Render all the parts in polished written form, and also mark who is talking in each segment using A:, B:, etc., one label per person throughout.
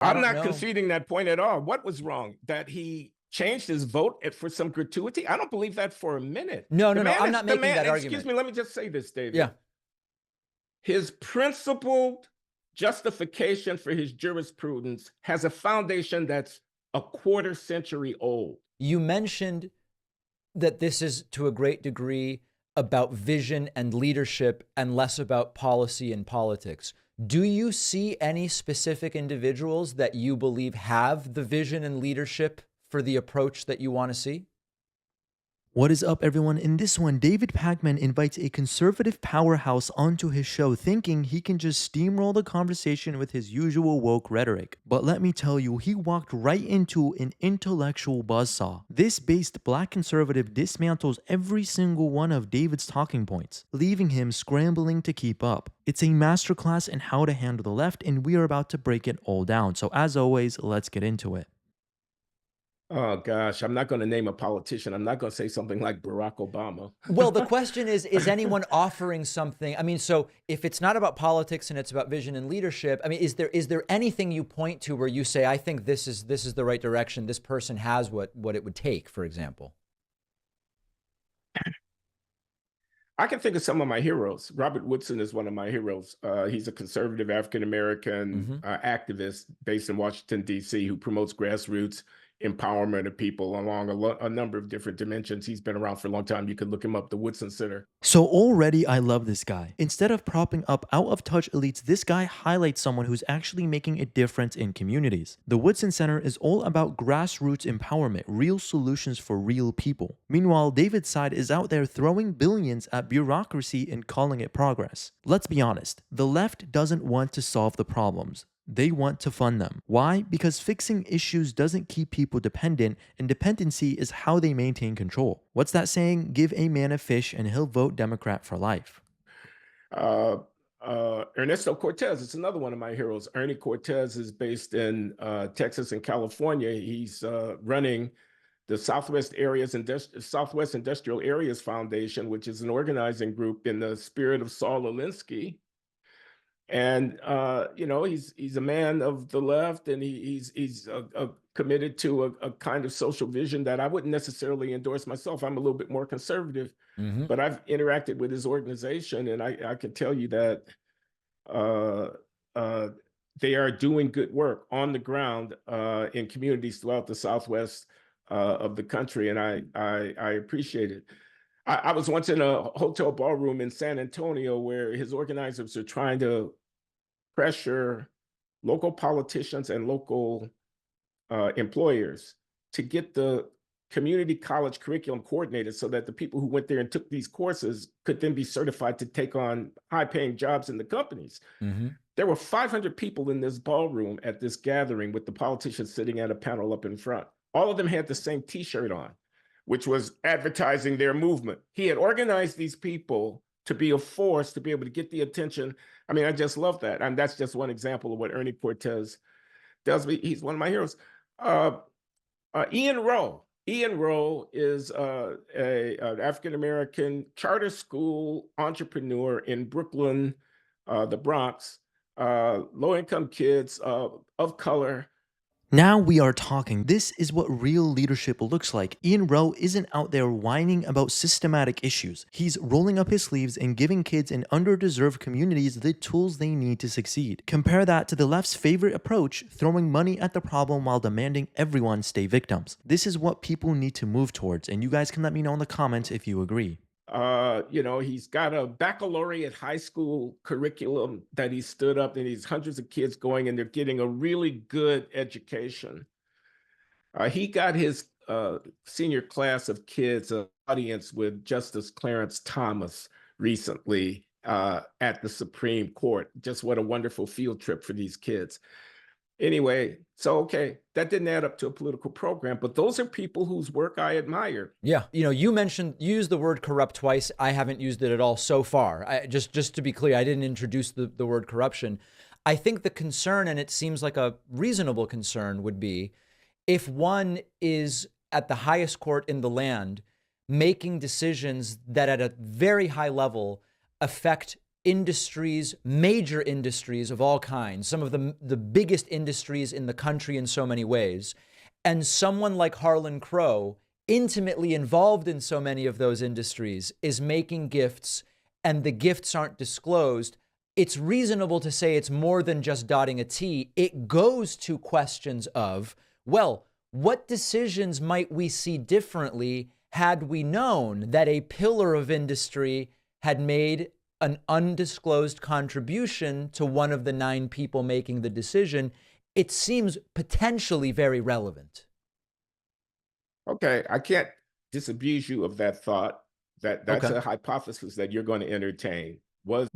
A: I
B: I'm
A: don't
B: not
A: know.
B: conceding that point at all. What was wrong? That he changed his vote for some gratuity? I don't believe that for a minute.
A: No,
B: The
A: no, no.
B: man
A: I'm
B: is
A: not
B: the
A: making
B: man.
A: that
B: Excuse
A: argument.
B: me. Let me just say this,
A: Yeah.
B: David. His principled justification for his jurisprudence has a foundation that's a quarter century old.
A: You mentioned that this is to a great degree about vision and leadership and less about policy and politics. Do you see any specific individuals that you believe have the vision and leadership for the approach that you want to see?
C: What is up, everyone? In this one, David Pakman invites a conservative powerhouse onto his show, thinking he can just steamroll the conversation with his usual woke rhetoric. But let me tell you, he walked right into an intellectual buzzsaw. This based black conservative dismantles every single one of David's talking points, leaving him scrambling to keep up. It's a masterclass in how to handle the left, and we are about to break it all down. So as always, let's get into it.
B: Oh gosh, I'm not going to name a politician. I'm not going to say something like Barack Obama.
A: Well, the question is anyone offering something? I mean, so if it's not about politics and it's about vision and leadership, I mean, is there anything you point to where you say, I think this is the right direction. This person has what it would take, for example?
B: I can think of some of my heroes. Robert Woodson is one of my heroes. He's a conservative African American
A: Hmm.
B: activist based in Washington, D.C., who promotes grassroots empowerment of people along a number of different dimensions. He's been around for a long time. You could look him up, the Woodson Center.
C: So already I love this guy. Instead of propping up out of touch elites, this guy highlights someone who's actually making a difference in communities. The Woodson Center is all about grassroots empowerment, real solutions for real people. Meanwhile, David's side is out there throwing billions at bureaucracy and calling it progress. Let's be honest, the left doesn't want to solve the problems. They want to fund them. Why? Because fixing issues doesn't keep people dependent, and dependency is how they maintain control. What's that saying? Give a man a fish and he'll vote Democrat for life.
B: Uh, Ernesto Cortez is another one of my heroes. Ernie Cortez is based in Texas and California. He's running the Southwest Industrial Areas Foundation, which is an organizing group in the spirit of Saul Alinsky. And he's a man of the left, and he's committed to a kind of social vision that I wouldn't necessarily endorse myself. I'm a little bit more conservative,
A: Hmm.
B: but I've interacted with his organization, and I can tell you that uh, uh, they are doing good work on the ground in communities throughout the Southwest of the country, and I appreciate it. I was once in a hotel ballroom in San Antonio where his organizers are trying to pressure local politicians and local employers to get the community college curriculum coordinated so that the people who went there and took these courses could then be certified to take on high paying jobs in the companies.
A: Hmm.
B: There were 500 people in this ballroom at this gathering with the politicians sitting at a panel up in front. All of them had the same t-shirt on, which was advertising their movement. He had organized these people to be a force, to be able to get the attention. I mean, I just love that. And that's just one example of what Ernie Cortez does. He's one of my heroes. Uh, Ian Rowe. Ian Rowe is an African American charter school entrepreneur in Brooklyn, the Bronx. Low income kids of color.
C: Now we are talking. This is what real leadership looks like. Ian Rowe isn't out there whining about systematic issues. He's rolling up his sleeves and giving kids in underdeserved communities the tools they need to succeed. Compare that to the left's favorite approach, throwing money at the problem while demanding everyone stay victims. This is what people need to move towards, and you guys can let me know in the comments if you agree.
B: He's got a baccalaureate high school curriculum that he stood up, and he's hundreds of kids going, and they're getting a really good education. He got his senior class of kids audience with Justice Clarence Thomas recently at the Supreme Court. Just what a wonderful field trip for these kids. Anyway, so okay, that didn't add up to a political program, but those are people whose work I admire.
A: Yeah, you used the word corrupt twice. I haven't used it at all so far. Just to be clear, I didn't introduce the word corruption. I think the concern, and it seems like a reasonable concern, would be if one is at the highest court in the land making decisions that at a very high level affect industries, major industries of all kinds, some of the biggest industries in the country in so many ways, and someone like Harlan Crow, intimately involved in so many of those industries, is making gifts and the gifts aren't disclosed, it's reasonable to say it's more than just dotting a T. It goes to questions of, well, what decisions might we see differently had we known that a pillar of industry had made an undisclosed contribution to one of the 9 people making the decision? It seems potentially very relevant.
B: Okay, I can't disabuse you of that thought. That's
A: Okay.
B: a hypothesis that you're going to entertain.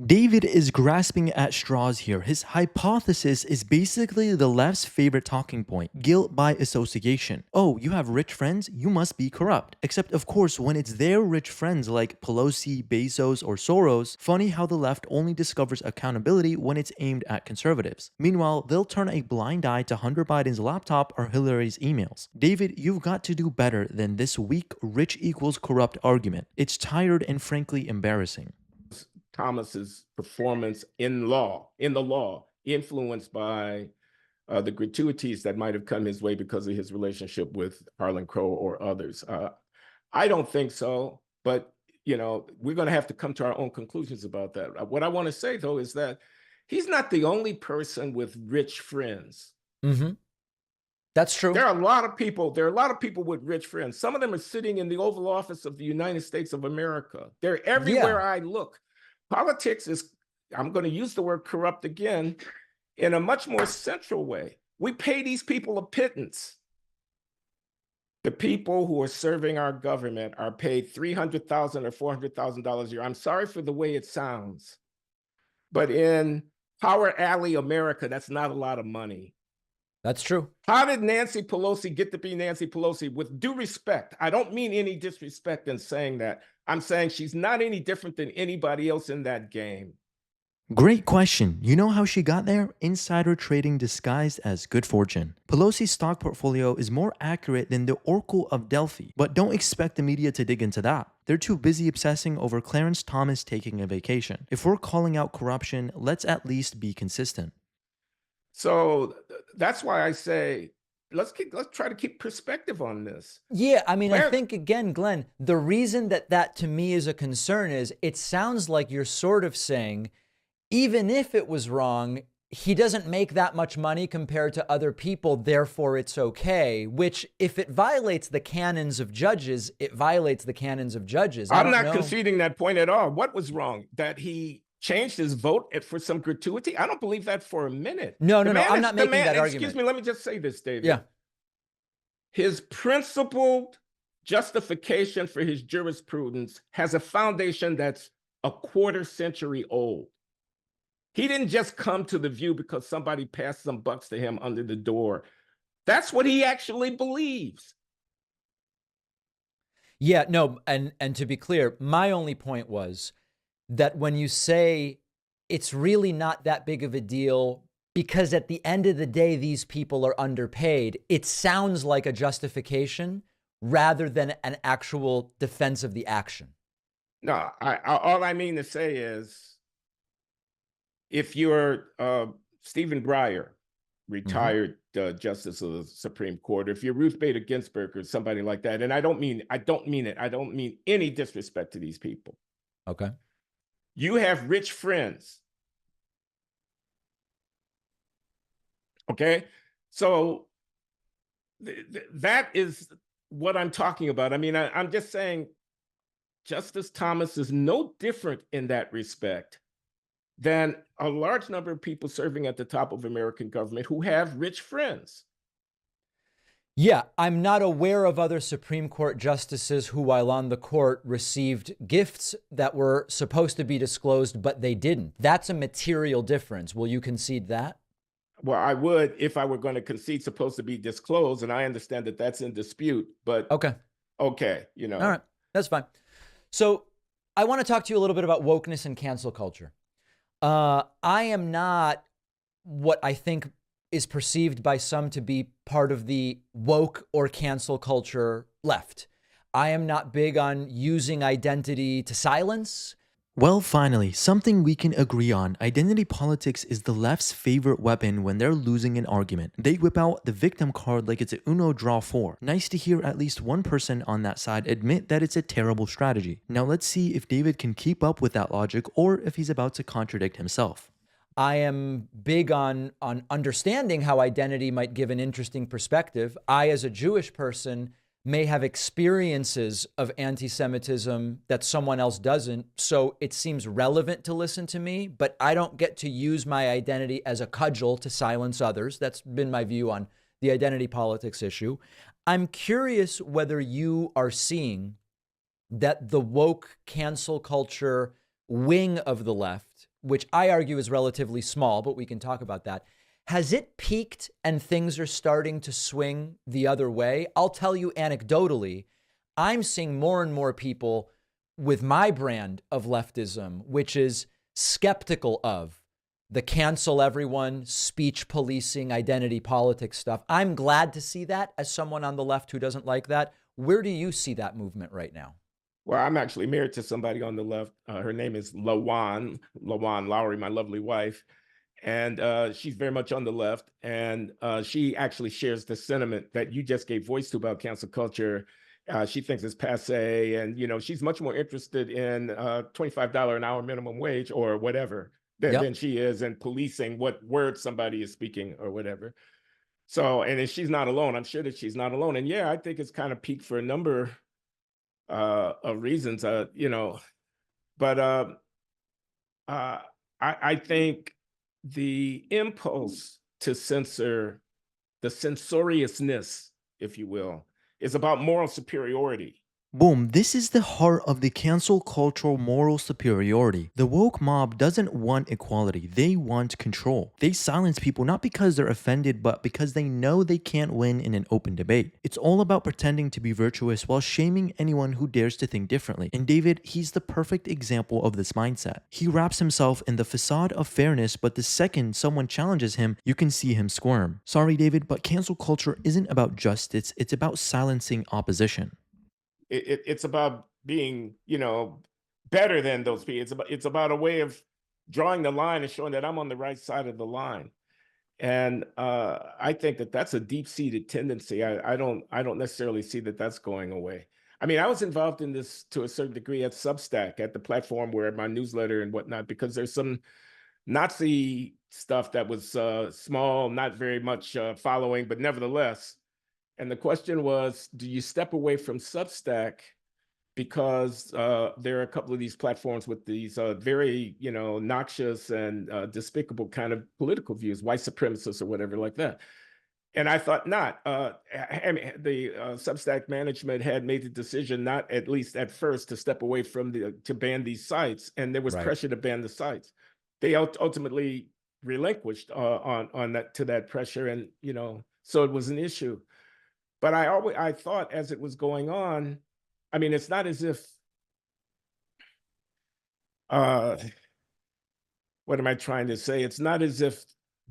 C: David is grasping at straws here. His hypothesis is basically the left's favorite talking point, guilt by association. Oh, you have rich friends? You must be corrupt. Except, of course, when it's their rich friends like Pelosi, Bezos, or Soros, funny how the left only discovers accountability when it's aimed at conservatives. Meanwhile, they'll turn a blind eye to Hunter Biden's laptop or Hillary's emails. David, you've got to do better than this weak rich equals corrupt argument. It's tired and frankly embarrassing.
B: Thomas's performance in the law, influenced by the gratuities that might have come his way because of his relationship with Harlan Crow or others. I don't think so, but we're going to have to come to our own conclusions about that. What I want to say, though, is that he's not the only person with rich friends.
A: Mm-hmm. That's true.
B: There are a lot of people with rich friends. Some of them are sitting in the Oval Office of the United States of America. They're everywhere I look. Politics is, I'm going to use the word corrupt again, in a much more central way. We pay these people a pittance. The people who are serving our government are paid $300,000 or $400,000 a year. I'm sorry for the way it sounds, but in Power Alley America, that's not a lot of money.
A: That's true.
B: How did Nancy Pelosi get to be Nancy Pelosi? With due respect, I don't mean any disrespect in saying that. I'm saying she's not any different than anybody else in that game.
C: Great question. You know how she got there? Insider trading disguised as good fortune. Pelosi's stock portfolio is more accurate than the Oracle of Delphi, but don't expect the media to dig into that. They're too busy obsessing over Clarence Thomas taking a vacation. If we're calling out corruption, let's at least be consistent.
B: So that's why I say, let's try to keep perspective on this.
A: Yeah, I mean, I think, again, Glenn, the reason that to me is a concern is it sounds like you're sort of saying, even if it was wrong, he doesn't make that much money compared to other people, therefore it's okay, which if it violates the canons of judges, it violates the canons of judges.
B: I'm not conceding that point at all. What was wrong? That he changed his vote for some gratuity? I don't believe that for a minute.
A: No, I'm not making that argument.
B: Excuse me, let me just say this, David.
A: Yeah.
B: His principled justification for his jurisprudence has a foundation that's a quarter century old. He didn't just come to the view because somebody passed some bucks to him under the door. That's what he actually believes.
A: Yeah, no, and to be clear, my only point was that when you say it's really not that big of a deal because at the end of the day, these people are underpaid, it sounds like a justification rather than an actual defense of the action.
B: No, all I mean to say is, if you're Stephen Breyer, retired justice of the Supreme Court, if you're Ruth Bader Ginsburg or somebody like that, and I don't mean any disrespect to these people.
A: Okay.
B: You have rich friends. Okay. So that is what I'm talking about. I mean, I'm just saying Justice Thomas is no different in that respect than a large number of people serving at the top of American government who have rich friends.
A: Yeah, I'm not aware of other Supreme Court justices who, while on the court, received gifts that were supposed to be disclosed, but they didn't. That's a material difference. Will you concede that?
B: Well, I would if I were going to concede supposed to be disclosed, and I understand that that's in dispute, but okay, All right,
A: that's fine. So I want to talk to you a little bit about wokeness and cancel culture. I am not what I think is perceived by some to be part of the woke or cancel culture left. I am not big on using identity to silence.
C: Well, finally, something we can agree on. Identity politics is the left's favorite weapon when they're losing an argument. They whip out the victim card like it's a Uno draw 4. Nice to hear at least one person on that side admit that it's a terrible strategy. Now let's see if David can keep up with that logic or if he's about to contradict himself.
A: I am big on understanding how identity might give an interesting perspective. I, as a Jewish person, may have experiences of anti-Semitism that someone else doesn't. So it seems relevant to listen to me, but I don't get to use my identity as a cudgel to silence others. That's been my view on the identity politics issue. I'm curious whether you are seeing that the woke cancel culture wing of the left, which I argue is relatively small, but we can talk about that. Has it peaked and things are starting to swing the other way? I'll tell you anecdotally, I'm seeing more and more people with my brand of leftism, which is skeptical of the cancel everyone, speech policing, identity politics stuff. I'm glad to see that as someone on the left who doesn't like that. Where do you see that movement right now?
B: Well, I'm actually married to somebody on the left. Her name is Lawan Lowry, my lovely wife. And she's very much on the left. And she actually shares the sentiment that you just gave voice to about cancel culture. She thinks it's passe. And, you know, she's much more interested in $25 an hour minimum wage or whatever than she is in policing what words somebody is speaking or whatever. So, and she's not alone. I'm sure that she's not alone. And yeah, I think it's kind of peaked for a number of reasons, you know, but I think the impulse to censor, the censoriousness, if you will, is about moral superiority.
C: Boom, this is the heart of the cancel cultural moral superiority. The woke mob doesn't want equality, they want control. They silence people not because they're offended, but because they know they can't win in an open debate. It's all about pretending to be virtuous while shaming anyone who dares to think differently. And David, he's the perfect example of this mindset. He wraps himself in the facade of fairness, but the second someone challenges him, you can see him squirm. Sorry, David, but cancel culture isn't about justice, it's about silencing opposition.
B: It's about being, you know, better than those people. It's about a way of drawing the line and showing that I'm on the right side of the line. And I think that that's a deep-seated tendency. I don't necessarily see that that's going away. I mean, I was involved in this to a certain degree at Substack, at the platform where my newsletter and whatnot, because there's some Nazi stuff that was small, not very much following, but nevertheless. And the question was, do you step away from Substack because there are a couple of these platforms with these very, you know, noxious and despicable kind of political views, white supremacists or whatever like that. And I thought not. I mean, the Substack management had made the decision, not at least at first, to step away from to ban these sites, and there was pressure to ban the sites. They ultimately relinquished on that to that pressure, and you know, so it was an issue. But I thought as it was going on, I mean, it's not as if, what am I trying to say? It's not as if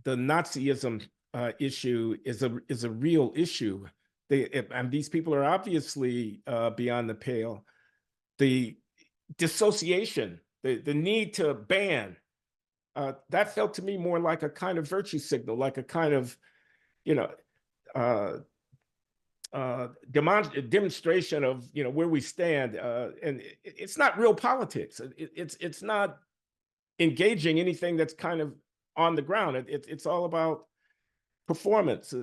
B: the Nazism issue is a real issue. And these people are obviously beyond the pale. The dissociation, the need to ban, that felt to me more like a kind of virtue signal, like a kind of, you know, demonstration of, you know, where we stand, and it's not real politics. It's not engaging anything that's kind of on the ground. It's all about performance.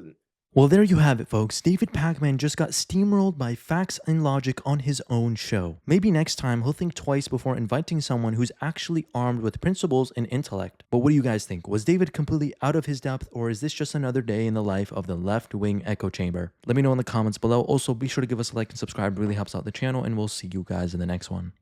C: Well, there you have it, folks. David Pakman just got steamrolled by facts and logic on his own show. Maybe next time he'll think twice before inviting someone who's actually armed with principles and intellect. But what do you guys think? Was David completely out of his depth, or is this just another day in the life of the left-wing echo chamber? Let me know in the comments below. Also, be sure to give us a like and subscribe. It really helps out the channel, and we'll see you guys in the next one.